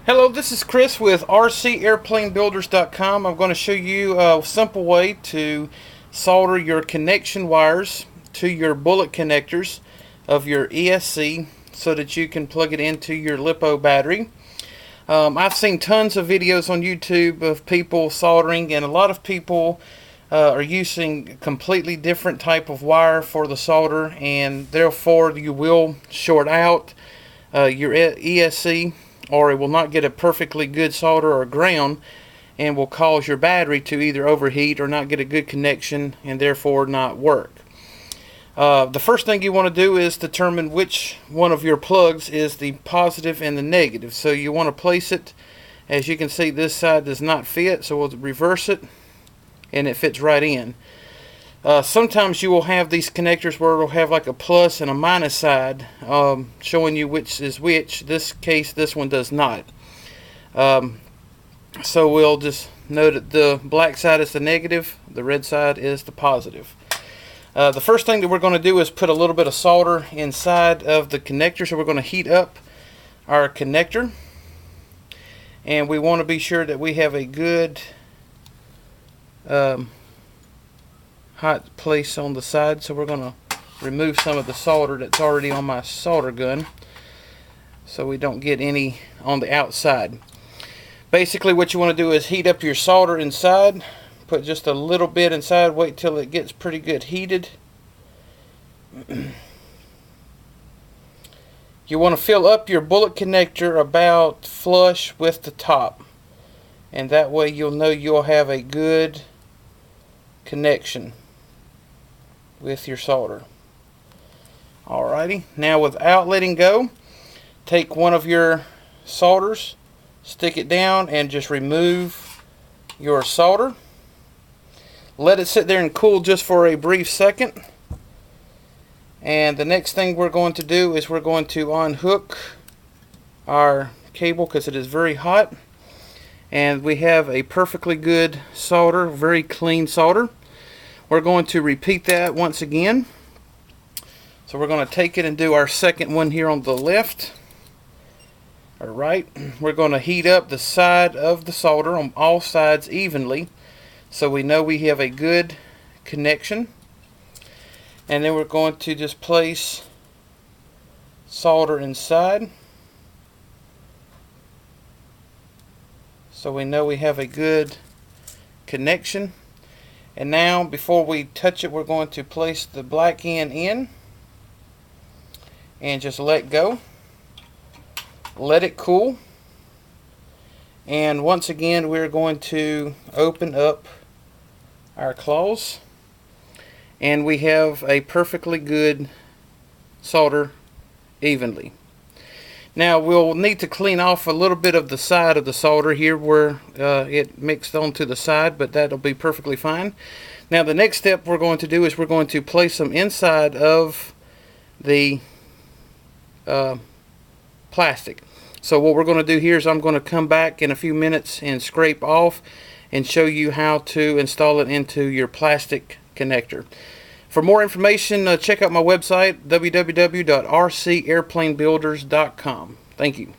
Hello, this is Chris with RC I'm going to show you a simple way to solder your connection wires to your bullet connectors of your ESC so that you can plug it into your LiPo battery. I've seen tons of videos on YouTube of people soldering, and a lot of people are using a completely different type of wire for the solder, and therefore you will short out your ESC, or it will not get a perfectly good solder or ground, and will cause your battery to either overheat or not get a good connection and therefore not work. The first thing you want to do is determine which one of your plugs is the positive and the negative. So you want to place it, as you can see this side does not fit, so we'll reverse it and it fits right in. Sometimes you will have these connectors where it'll have like a plus and a minus side showing you which is which. This case, this one does not. So we'll just note that the black side is the negative, the red side is the positive. The first thing that we're going to do is put a little bit of solder inside of the connector. So we're going to heat up our connector, and we want to be sure that we have a good hot place on the side. So we're going to remove some of the solder that's already on my solder gun so we don't get any on the outside. Basically what you want to do is heat up your solder inside. Put just a little bit inside, wait till it gets pretty good heated. You want to fill up your bullet connector about flush with the top, and that way you'll know you'll have a good connection with your solder. Alrighty, now without letting go, take one of your solders, stick it down, and just remove your solder. Let it sit there and cool just for a brief second. And the next thing we're going to do is we're going to unhook our cable because it is very hot. And we have a perfectly good solder, very clean solder. We're going to repeat that once again. So we're going to take it and do our second one here on the left. Alright, we're going to heat up the side of the solder on all sides evenly, so we know we have a good connection. And then we're going to just place solder inside so we know we have a good connection. And now before we touch it, we're going to place the black end in and just let go. Let it cool. And once again we're going to open up our claws, and we have a perfectly good solder evenly. Now we'll need to clean off a little bit of the side of the solder here where it mixed onto the side, but that'll be perfectly fine. Now the next step we're going to do is we're going to place them inside of the plastic. So what we're going to do here is I'm going to come back in a few minutes and scrape off and show you how to install it into your plastic connector. For more information, check out my website, www.rcairplanebuilders.com. Thank you.